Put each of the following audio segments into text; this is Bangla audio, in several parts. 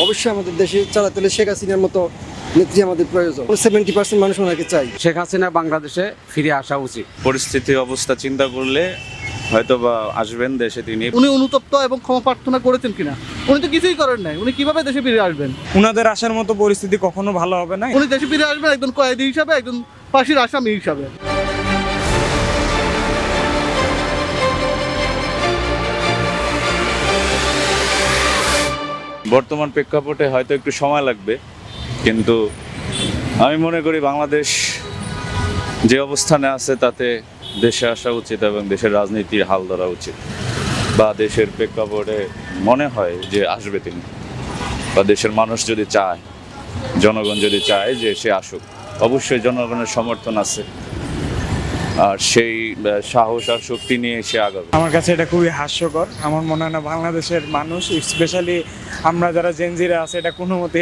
অবশ্যই আমাদের দেশে চালাতে হলে শেখ হাসিনার মতো নেত্রী আমাদের প্রয়োজন। 70% মানুষ ওনাকে চাই। শেখ হাসিনা বাংলাদেশে ফিরে আসা উচিত। পরিস্থিতি অবস্থা চিন্তা করলে হয়তো বা আসবেন দেশে তিনি। উনি অনুতপ্ত এবং ক্ষমা প্রার্থনা করেছেন কিনা? উনি তো কিছুই করেন নাই। উনি কিভাবে দেশে ফিরে আসবেন? উনাদের আসার মতো পরিস্থিতি কখনো ভালো হবে না। উনি দেশে ফিরে আসবেন একজন কয়েদি হিসাবে, একজন ফাঁসির আসামি হিসাবে। বর্তমান প্রেক্ষাপটে হয়তো একটু সময় লাগবে, কিন্তু আমি মনে করি বাংলাদেশ যে অবস্থানে আছে তাতে দেশে আসা উচিত এবং দেশের রাজনীতির হাল ধরা উচিত, বা দেশের প্রেক্ষাপটে মনে হয় যে আসবে তিনি, বা দেশের মানুষ যদি চায়, জনগণ যদি চায় যে সে আসুক, অবশ্যই জনগণের সমর্থন আছে, আর সেই সাহস আর শক্তি নিয়ে সে আগাবে। আমার কাছে এটা খুবই হাস্যকর। আমার মনে হয় না বাংলাদেশের মানুষ, স্পেশালি আমরা যারা জেনজিরা আছে, এটা কোনো মতে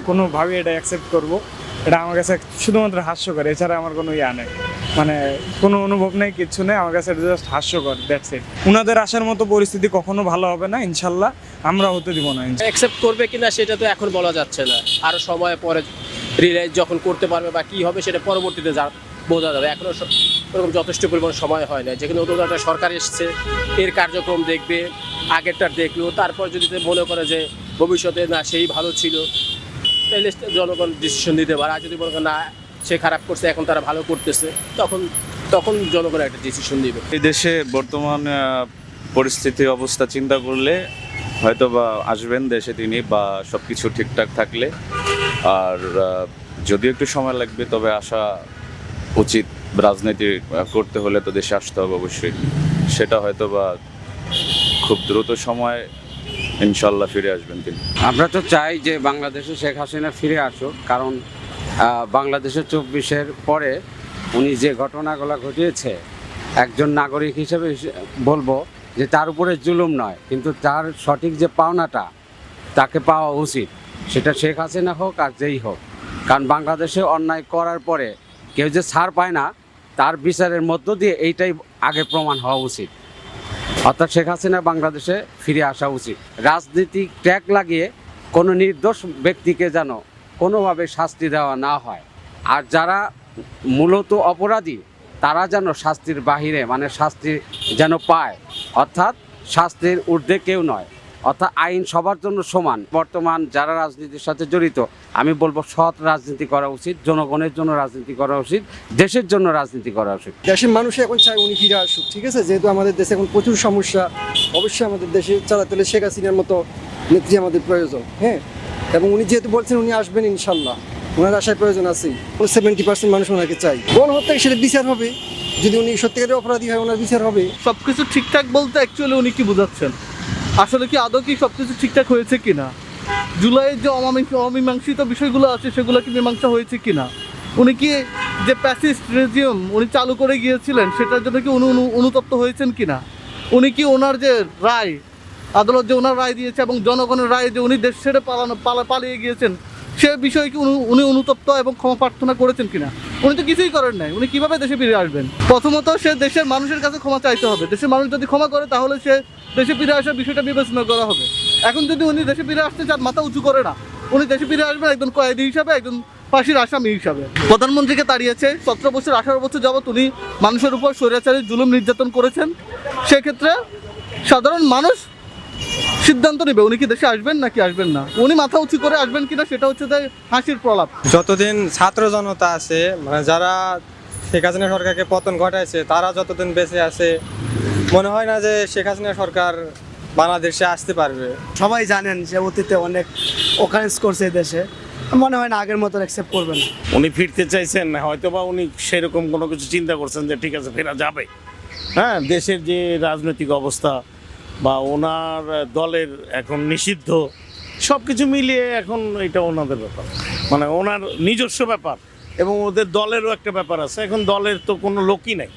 কোনোভাবে এটা অ্যাকসেপ্ট করব। এটা আমার কাছে শুধুমাত্র হাস্যকর, এছাড়া আমার কোনো নেই, কোনো অনুভব নেই, কিচ্ছু নেই। আমার কাছে এটা জাস্ট হাস্যকর, দ্যাটস ইট। উনাদের আসার মতো পরিস্থিতি কখনো ভালো হবে না, ইনশাল্লাহ আমরা হতে দিব না। অ্যাকসেপ্ট করবে কিনা সেটা তো এখন বলা যাচ্ছে না, আরও সময় পরে রিয়েলাইজ যখন করতে পারবে বা কী হবে সেটা পরবর্তীতে বোঝা যাবে। এখনও ওরকম যথেষ্ট পরিমাণ সময় হয় না, যেখানে নতুন একটা সরকার এসছে, এর কার্যক্রম দেখবে, আগেরটার দেখলো, তারপর যদি মনে করে যে ভবিষ্যতে না সেই ভালো ছিল, তাহলে জনগণ ডিসিশন দিতে পারে। আর যদি মনে করে না সে খারাপ করছে, এখন তারা ভালো করতেছে, তখন জনগণ একটা ডিসিশন দিবে। এই দেশে বর্তমান পরিস্থিতি অবস্থা চিন্তা করলে হয়তো বা আসবেন দেশে তিনি, বা সব কিছু ঠিকঠাক থাকলে। আর যদিও একটু সময় লাগবে, তবে আসা উচিত। রাজনীতি করতে হলে তো দেশে আসতে হবে অবশ্যই, সেটা হয়তো বা খুব দ্রুত সময় ইনশাল্লাহ ফিরে আসবেন তিনি। আমরা তো চাই যে বাংলাদেশে শেখ হাসিনা ফিরে আসুক, কারণ বাংলাদেশের 24-এর পরে উনি যে ঘটনাগুলো ঘটিয়েছে, একজন নাগরিক হিসেবে বলবো যে তার উপরে জুলুম নয়, কিন্তু তার সঠিক যে পাওনাটা তাকে পাওয়া উচিত, সেটা শেখ হাসিনা হোক আর যেই হোক। কারণ বাংলাদেশে অন্যায় করার পরে কেউ যে ছাড় পায় না, তার বিচারের মধ্য দিয়ে এইটাই আগে প্রমাণ হওয়া উচিত। অর্থাৎ শেখ হাসিনা বাংলাদেশে ফিরে আসা উচিত। রাজনীতিক ট্যাগ লাগিয়ে কোনো নির্দোষ ব্যক্তিকে যেন কোনোভাবে শাস্তি দেওয়া না হয়, আর যারা মূলত অপরাধী তারা যেন শাস্তির বাহিরে, শাস্তি যেন পায়, অর্থাৎ শাস্তির ঊর্ধ্বে কেউ নয়, অর্থাৎ আইন সবার জন্য সমান। বর্তমান যারা রাজনীতির সাথে জড়িত, আমি বলবো সৎ রাজনীতি করা উচিত, জনগণের জন্য রাজনীতি করা উচিত, দেশের জন্য রাজনীতি করা উচিত। দেশের মানুষ এখন চায় উনি ফিরে আসুক, ঠিক আছে? যেহেতু আমাদের দেশে এখন প্রচুর সমস্যা, অবশ্যই আমাদের দেশে চালাতে হলে শেখ হাসিনার মতো নেত্রী আমাদের প্রয়োজন। হ্যাঁ, এবং উনি যেহেতু বলছেন উনি আসবেন ইনশাল্লাহ, ওনার আসার প্রয়োজন আছেই। 70% মানুষ ওনাকে চাই। গণহত্যা সেটা বিচার হবে, যদি উনি সত্যিকারের অপরাধী হয় ওনার বিচার হবে। সবকিছু ঠিকঠাক বলতে অ্যাকচুয়ালি উনি কি বোঝাচ্ছেন? আসলে কি আদৌ কি সবকিছু ঠিকঠাক হয়েছে কিনা? জুলাইয়ের যে অমীমাংসিত বিষয়গুলো আছে সেগুলো কি মীমাংসা হয়েছে কিনা? উনি কি যে প্যাসিস্ট রেজিউম উনি চালু করে গিয়েছিলেন সেটার জন্য কি উনি অনুতপ্ত হয়েছেন কিনা? উনি কি ওনার যে রায়, আদালত যে ওনার রায় দিয়েছে এবং জনগণের রায় যে উনি দেশ ছেড়ে পালিয়ে গিয়েছেন, সে বিষয়ে কি উনি অনুতপ্ত এবং ক্ষমা প্রার্থনা করেছেন কিনা? উনি তো কিছুই করেন নাই। উনি কিভাবে দেশে ফিরে আসবেন? প্রথমত সে দেশের মানুষের কাছে ক্ষমা চাইতে হবে। দেশের মানুষ যদি ক্ষমা করে তাহলে সে দেশে ফিরে আসার বিষয়টা বিবেচনা করা হবে। এখন যদি উনি দেশে ফিরে আসতে চান, মাথা উঁচু করে না, উনি দেশে ফিরে আসবেন একজন কয়েদি হিসাবে, একজন ফাঁসির আসামি হিসাবে। প্রধানমন্ত্রীকে তাড়িয়েছে 17 বছর 18 বছর যাবৎ উনি মানুষের উপর স্বৈরাচারী জুলুম নির্যাতন করেছেন। সেক্ষেত্রে সাধারণ মানুষ সিদ্ধান্ত নেবে উনি কি দেশে আসবেন নাকি আসবেন না। উনি মাথা উঁচু করে আসবেন কিনা সেটা হচ্ছে তাই হাসির প্রলাপ। যতদিন ছাত্র জনতা আছে, যারা শেখ হাসিনা সরকারকে পতন ঘটাইছে, তারা যতদিন বেঁচে আছে, মনে হয় না যে শেখ হাসিনা সরকার বাংলাদেশে আসতে পারবে। সবাই জানেন যে অতীতে অনেক অকারেন্স করছে এই দেশে, মনে হয় না আগের মতো অ্যাকসেপ্ট করবেন। উনি ফিরতে চাইছেন, হয়তো বা উনি সেরকম কোনো কিছু চিন্তা করছেন যে ঠিক আছে ফেরা যাবে। হ্যাঁ, দেশের যে রাজনৈতিক অবস্থা বা ওনার দলের এখন নিষিদ্ধ, সব কিছু মিলিয়ে এখন এটা ওনাদের ব্যাপার, ওনার নিজস্ব ব্যাপার, এবং ওদের দলেরও একটা ব্যাপার আছে। এখন দলের তো কোনো লোকই নাই,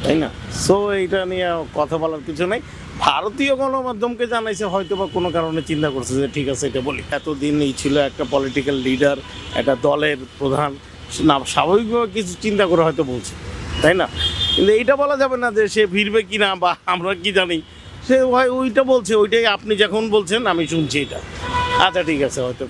তাই না? সো এইটা নিয়ে কথা বলার কিছু নেই। ভারতীয় গণমাধ্যমকে জানাইছে, হয়তো বা কোনো কারণে চিন্তা করছে যে ঠিক আছে এটা বলি। এতদিন এই ছিল একটা পলিটিক্যাল লিডার, একটা দলের প্রধান, না স্বাভাবিকভাবে কিছু চিন্তা করে হয়তো বলছে, তাই না? কিন্তু এইটা বলা যাবে না যে সে ফিরবে কি না, বা আমরা কি জানি। সে ওইটা বলছে, ওইটাই আপনি যখন বলছেন আমি শুনছি এটা। আচ্ছা ঠিক আছে হয়তো